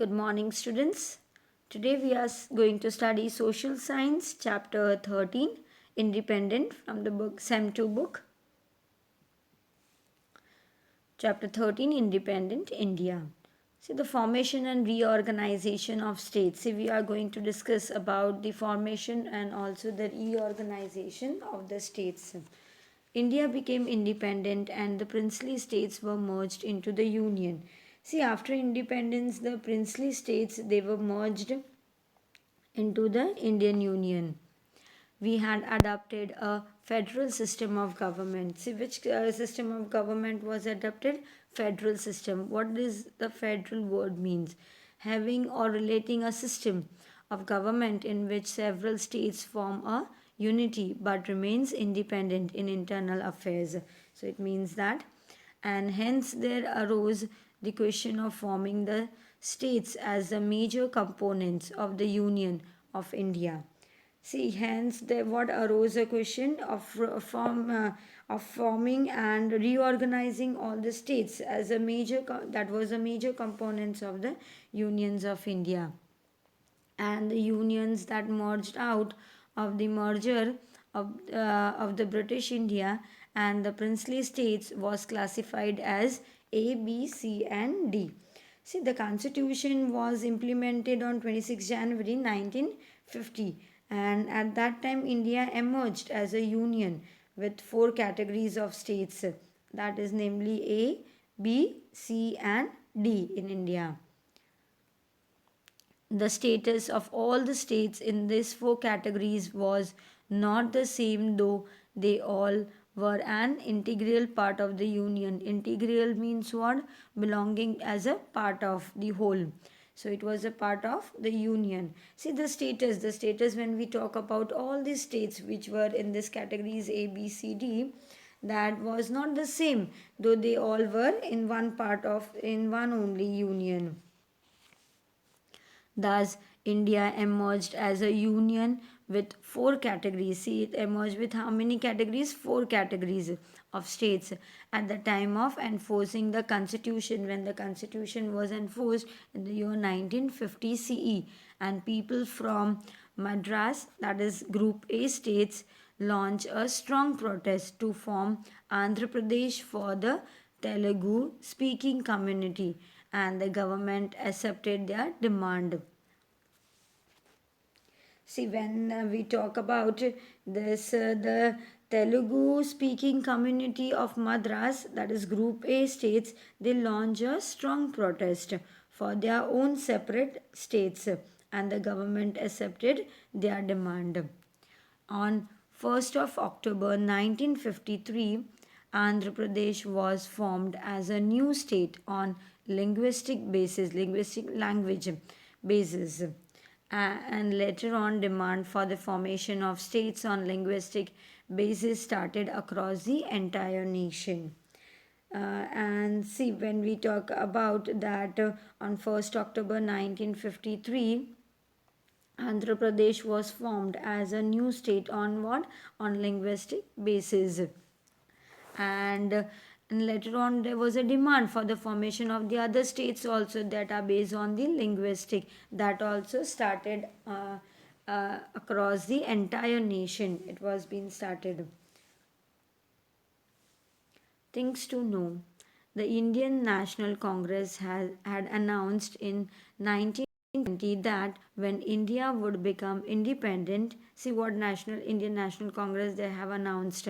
Good morning, students. Today we are going to study Social Science, Chapter 13, Independent, from the book SEM 2 book. Chapter 13, Independent India. See the formation and reorganization of states. See, we are going to discuss about the formation and also the reorganization of the states. India became independent and the princely states were merged into the union. See, after independence, the princely states they were merged into the Indian Union. We had adopted a federal system of government. See, which system of government was adopted? Federal system. What does the federal word means? Having or relating a system of government in which several states form a unity but remains independent in internal affairs. So it means that, and hence there arose the question of forming the states as the major components of the Union of India. See, hence there what arose a question of forming and reorganizing all the states as a major that was a major components of the unions of India, and the unions that merged out of the merger of the British India and the princely states was classified as A, B, C, and D. See, the constitution was implemented on 26 January 1950, and at that time, India emerged as a union with four categories of states, that is, namely A, B, C, and D in India. The status of all the states in these four categories was not the same, though they all were an integral part of the union. Integral means what? Belonging as a part of the whole. So it was a part of the union. See the status when we talk about all the states which were in this categories A, B, C, D, that was not the same, though they all were in one only union. Thus, India emerged as a union with four categories. See, it emerged with how many categories? Four categories of states at the time of enforcing the constitution, when the constitution was enforced in the year 1950 CE, and people from Madras, that is Group A states, launched a strong protest to form Andhra Pradesh for the Telugu speaking community, and the government accepted their demand. See, when we talk about this, the Telugu speaking community of Madras, that is Group A states, they launch a strong protest for their own separate states, and the government accepted their demand. On 1st of October 1953, Andhra Pradesh was formed as a new state on linguistic language basis, and later on demand for the formation of states on linguistic basis started across the entire nation. And see, when we talk about that, on 1st October 1953, Andhra Pradesh was formed as a new state on what? On linguistic basis. And later on there was a demand for the formation of the other states also that are based on the linguistic, that also started across the entire nation. It was being started. Things to know. The Indian National Congress had announced in 1920 that when India would become independent, see what Indian National Congress they have announced,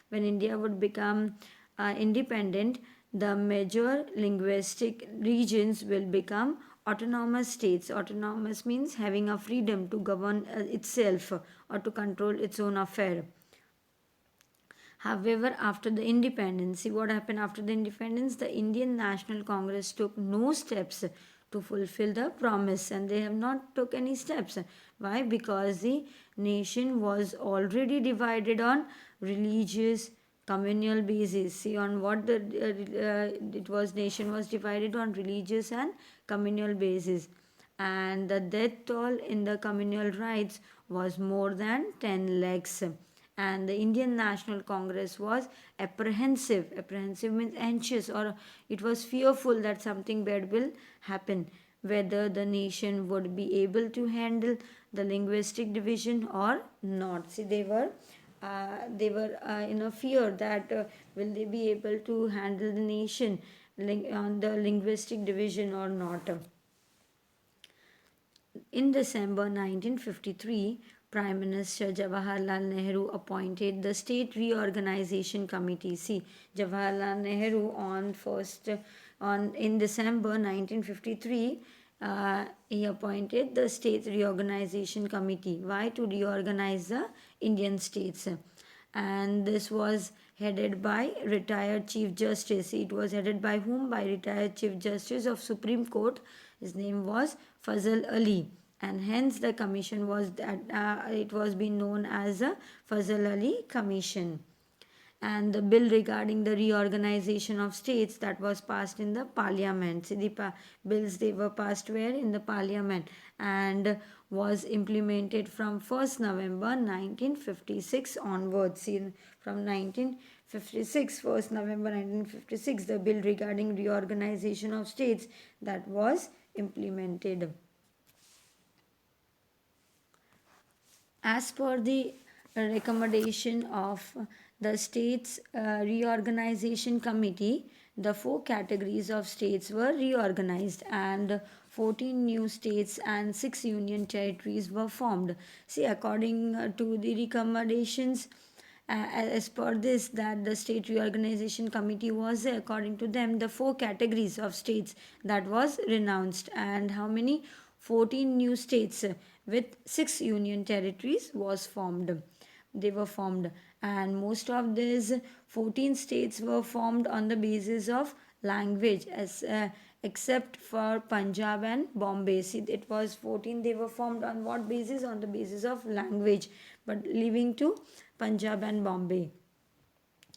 when India would become independent, the major linguistic regions will become autonomous states. Autonomous means having a freedom to govern itself or to control its own affair. However, after the independence, see what happened after the independence? The Indian National Congress took no steps to fulfill the promise, and they have not took any steps. Why? Because the nation was already divided on religious communal basis. See on what the it was nation was divided on religious and communal basis, and the death toll in the communal rights was more than 10 lakhs, and the Indian National Congress was apprehensive means anxious, or it was fearful that something bad will happen whether the nation would be able to handle the linguistic division or not. See, they were in a fear that will they be able to handle the nation on the linguistic division or not. In December 1953, Prime Minister Jawaharlal Nehru appointed the State Reorganization Committee. See, Jawaharlal Nehru on in December 1953, he appointed the State Reorganization Committee. Why? To reorganize the Indian states. And this was headed by retired Chief Justice. It was headed by whom? By retired Chief Justice of Supreme Court. His name was Fazal Ali, and hence the commission was that it was being known as the Fazal Ali Commission. And the bill regarding the reorganization of states, that was passed in the parliament. See, the bills, they were passed where? In the parliament, and was implemented from 1st November 1956 onwards. See, from 1956, 1st November 1956, the bill regarding reorganization of states, that was implemented. As per the recommendation of the States Reorganization Committee, the 4 categories of states were reorganized and 14 new states and 6 union territories were formed. See, according to the recommendations, as per this, that the State Reorganization Committee was there, according to them, the 4 categories of states, that was renounced, and how many? 14 new states with 6 union territories was formed. They were formed, and most of these 14 states were formed on the basis of language, as except for Punjab and Bombay. See, it was 14, they were formed on what basis? On the basis of language, but leaving to Punjab and Bombay.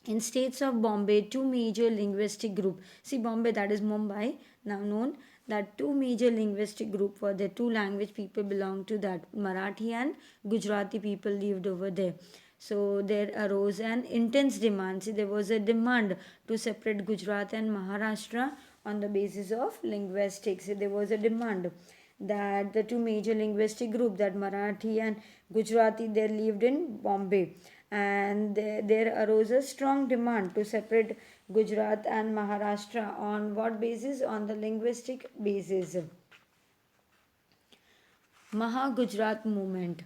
In states of Bombay, 2 major linguistic group. See, Bombay, that is Mumbai, now known, that 2 major linguistic group were there. 2 language people belonged to that. Marathi and Gujarati people lived over there. So there arose an intense demand. See, there was a demand to separate Gujarat and Maharashtra on the basis of linguistics. See, there was a demand that the 2 major linguistic group, that Marathi and Gujarati, they lived in Bombay, and there arose a strong demand to separate Gujarat and Maharashtra on what basis? On the linguistic basis. Maha Gujarat movement,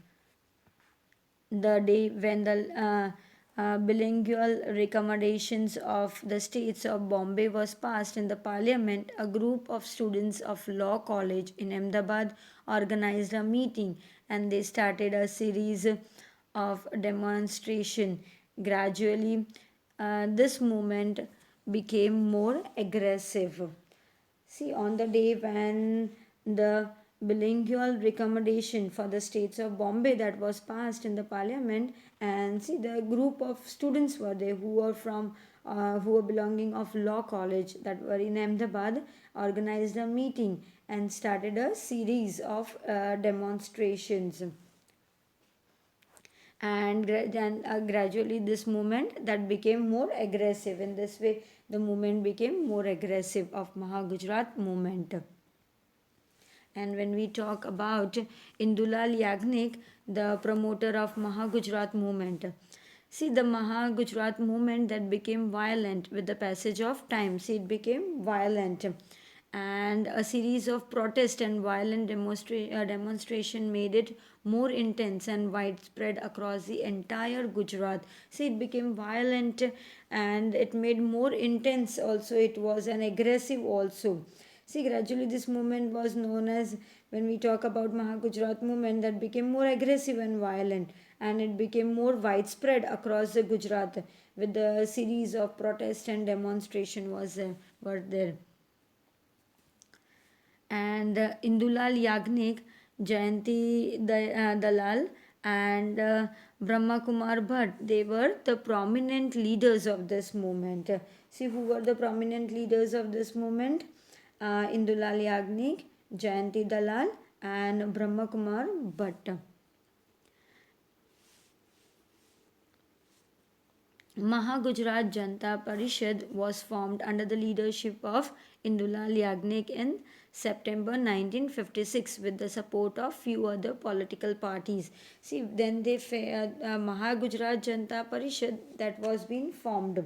the day when the bilingual recommendations of the states of Bombay was passed in the parliament, a group of students of law college in Ahmedabad organized a meeting, and they started a series of demonstration. Gradually, this movement became more aggressive. See, on the day when the bilingual recommendation for the states of Bombay, that was passed in the parliament, and see, the group of students were there who were from who were belonging of law college, that were in Ahmedabad, organized a meeting and started a series of demonstrations. And then gradually this movement that became more aggressive. In this way, the movement became more aggressive of Maha Gujarat movement. And when we talk about Indulal Yagnik, the promoter of Maha Gujarat movement, see, the Maha Gujarat movement that became violent with the passage of time. See, it became violent, and a series of protest and violent demonstration made it more intense and widespread across the entire Gujarat. See, it became violent and it made more intense also. It was an aggressive also. See, gradually this movement was known as, when we talk about Maha Gujarat movement, that became more aggressive and violent, and it became more widespread across the Gujarat with the series of protest and demonstration were there. And Indulal Yagnik, Jayanti Dalal, and Brahma Kumar Bhatt, they were the prominent leaders of this movement. See, who were the prominent leaders of this movement? Indulal Yagnik, Jayanti Dalal, and Brahma Kumar Bhatt. Maha Gujarat Janata Parishad was formed under the leadership of Indulal Yagnik in September 1956 with the support of few other political parties. See, then Maha Gujarat Janata Parishad that was being formed,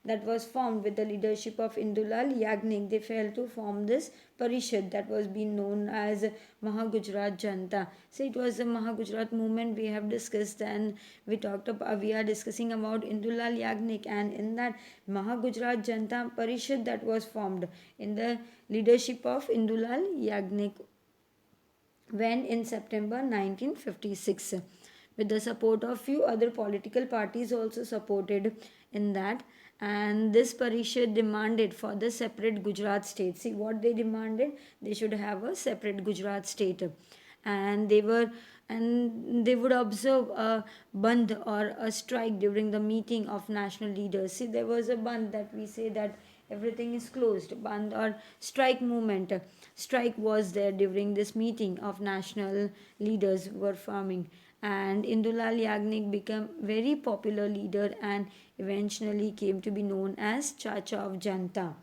that was formed with the leadership of Indulal Yagnik. They failed to form this parishad that was being known as Maha Gujarat Janata. So it was the Maha Gujarat movement we have discussed, and we are discussing about Indulal Yagnik, and in that Maha Gujarat Janata Parishad that was formed in the leadership of Indulal Yagnik when in September 1956 with the support of few other political parties also supported in that. And this parishad demanded for the separate Gujarat state. See what they demanded, they should have a separate Gujarat state, and they would observe a bandh or a strike during the meeting of national leaders. See, there was a bandh that we say that everything is closed, bandh or strike movement. Strike was there during this meeting of national leaders were forming, and Indulal Yagnik became very popular leader and eventually came to be known as Chacha of Janta.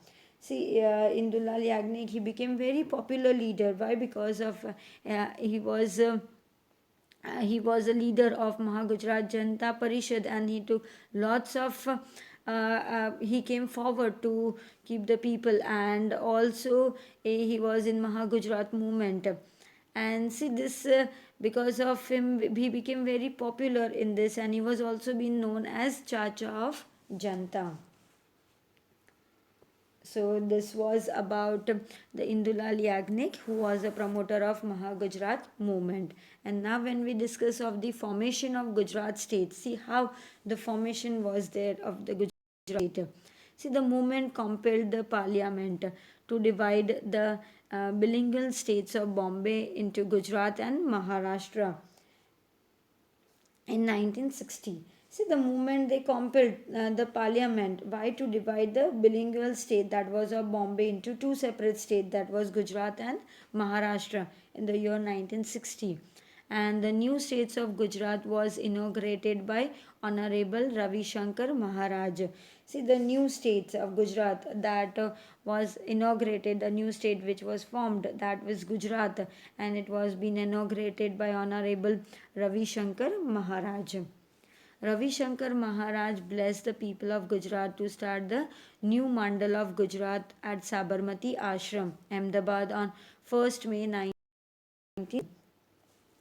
See, Indulal Yagnik, he became very popular leader. Why? Because of he was a leader of Mahagujarat Janata Parishad, and he took lots of he came forward to keep the people, and also he was in Mahagujarat movement. And see this because of him he became very popular in this, and he was also been known as Chacha of Janta. So this was about the Indulal Yagnik, who was a promoter of Mahagujarat movement. And now when we discuss of the formation of Gujarat state, see how the formation was there of the Gujarat state. See, the movement compelled the parliament to divide the bilingual states of Bombay into Gujarat and Maharashtra in 1960. See, the movement they compelled the parliament by to divide the bilingual state that was of Bombay into two separate states, that was Gujarat and Maharashtra, in the year 1960. And the new states of Gujarat was inaugurated by Honorable Ravi Shankar Maharaj. See, the new states of Gujarat that was inaugurated, the new state which was formed, that was Gujarat, and it was been inaugurated by Honorable Ravi Shankar Maharaj. Ravi Shankar Maharaj blessed the people of Gujarat to start the new Mandal of Gujarat at Sabarmati Ashram, Ahmedabad on 1st May 19.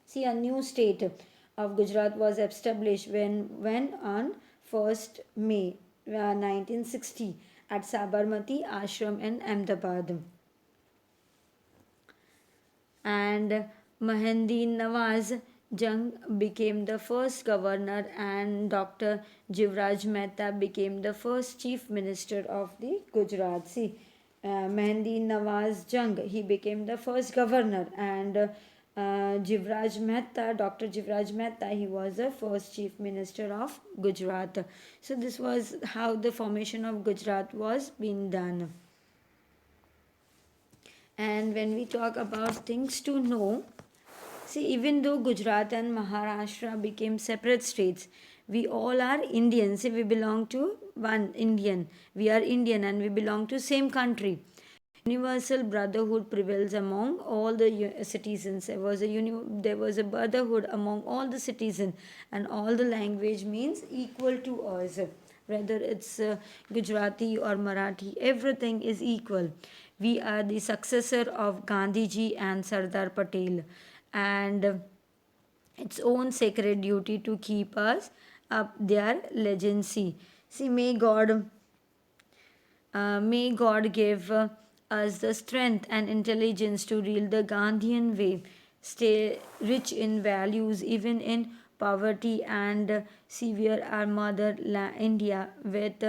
See, a new state of Gujarat was established when on 1st May 1960 at Sabarmati Ashram in Ahmedabad. And Mahendra Nawaz Jung became the first governor, and Dr. Jivraj Mehta became the first chief minister of the Gujarat. See, Mahendra Nawaz Jung, he became the first governor, and Jivraj Mehta, Dr. Jivraj Mehta, he was the first chief minister of Gujarat. So this was how the formation of Gujarat was being done. And when we talk about things to know, see, even though Gujarat and Maharashtra became separate states, we all are Indians. See, we belong to one Indian. We are Indian and we belong to same country. Universal brotherhood prevails among all the citizens. There was a brotherhood among all the citizens, and all the language means equal to us. Whether it's Gujarati or Marathi, everything is equal. We are the successor of Gandhiji and Sardar Patel, and its own sacred duty to keep us up their legacy. See, may God give us the strength and intelligence to rule the Gandhian way, stay rich in values even in poverty, and severe our motherland India with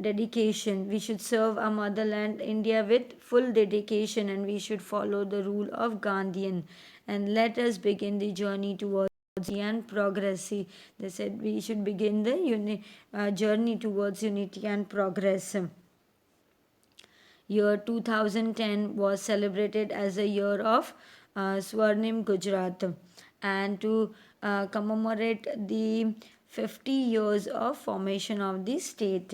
dedication. We should serve our motherland India with full dedication, and we should follow the rule of Gandhian. And let us begin the journey towards and progress. See, they said we should begin the journey towards unity and progress. Year 2010 was celebrated as a year of Swarnim Gujarat, and to commemorate the 50 years of formation of the state.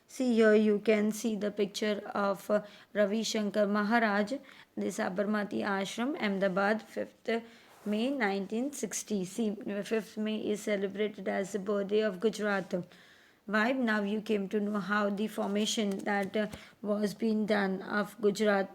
See, here you can see the picture of Ravi Shankar Maharaj, the Sabarmati Ashram, Ahmedabad, 5th May 1960. See, 5th May is celebrated as the birthday of Gujarat. Why? Now you came to know how the formation that was being done of Gujarat,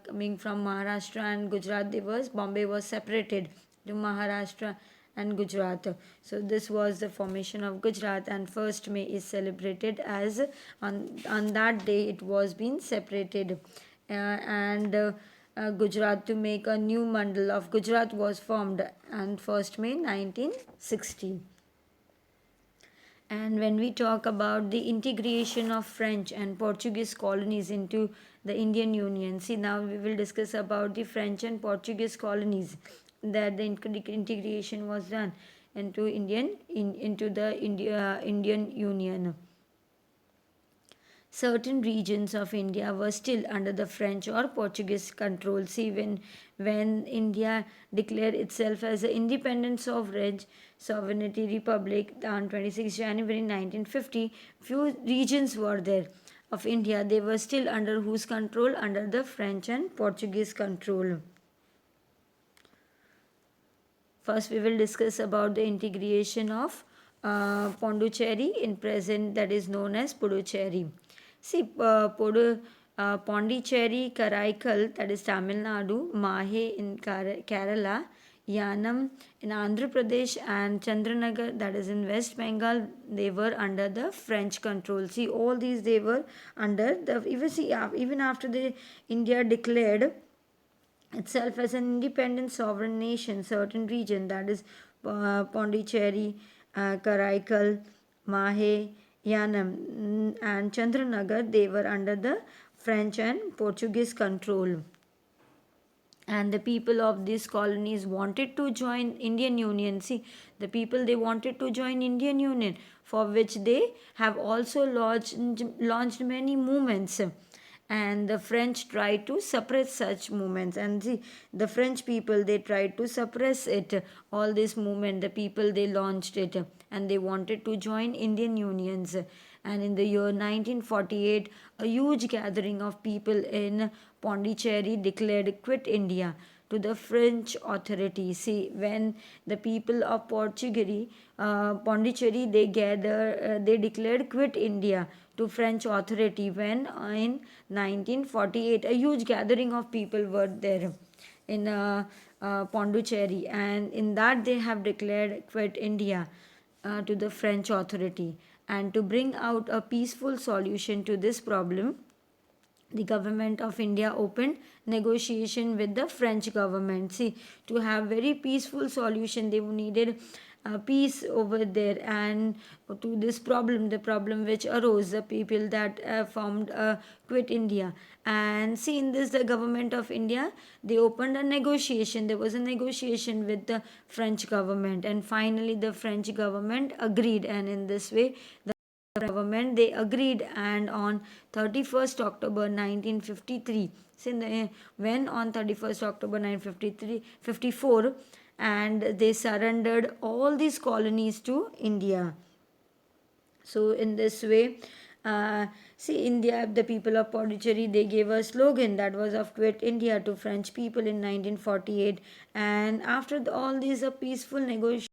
coming from Maharashtra and Gujarat, Bombay was separated to Maharashtra and Gujarat. So this was the formation of Gujarat, and 1st May is celebrated as on that day it was being separated, and Gujarat to make a new mandal of Gujarat was formed on 1st May 1960. And when we talk about the integration of French and Portuguese colonies into the Indian Union, see, now we will discuss about the French and Portuguese colonies, that the integration was done into into the Indian Union. Certain regions of India were still under the French or Portuguese control. See, when India declared itself as an independent sovereignty republic on 26 January 1950, few regions were there of India. They were still under whose control? Under the French and Portuguese control. First, we will discuss about the integration of Pondicherry in present, that is known as Puducherry. See, Pondicherry, Karaikal, that is Tamil Nadu, Mahe in Kerala, Yanam in Andhra Pradesh, and Chandranagar, that is in West Bengal, they were under the French control. See, all these they were under the, even after the India declared itself as an independent sovereign nation, certain region, that is Pondicherry, Karaikal, Mahe, Yanam, and Chandranagar, they were under the French and Portuguese control. And the people of these colonies wanted to join Indian Union. See, the people, they wanted to join Indian Union, for which they have also launched many movements, and the French tried to suppress such movements. And see, the French people, they tried to suppress it, all this movement, the people, they launched it, and they wanted to join Indian Unions. And in the year 1948, a huge gathering of people in Pondicherry declared quit India to the French authorities. See, when the people of Pondicherry, they declared quit India to French authority, when in 1948 a huge gathering of people were there in Pondicherry, and in that they have declared quit India to the French authority. And to bring out a peaceful solution to this problem, the government of India opened negotiation with the French government. See, to have very peaceful solution, they needed peace over there, and to this problem, the problem which arose, the people that formed quit India. And see, in this, the government of India, they opened a negotiation. There was a negotiation with the French government, and finally the French government agreed, and in this way the government, they agreed, and on 31st October 1953, when on 31st October 1954, and they surrendered all these colonies to India. So in this way, see, India, the people of Pondicherry, they gave a slogan that was of quit India to French people in 1948. And after all these a peaceful negotiation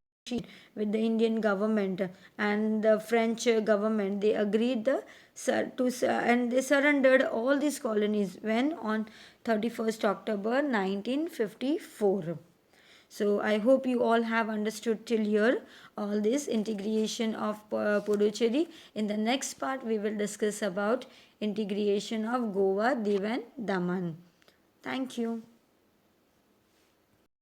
with the Indian government and the French government, they agreed and they surrendered all these colonies when on 31st October 1954. So I hope you all have understood till here all this integration of Puducherry. In the next part, we will discuss about integration of Goa, Div and Daman. Thank you.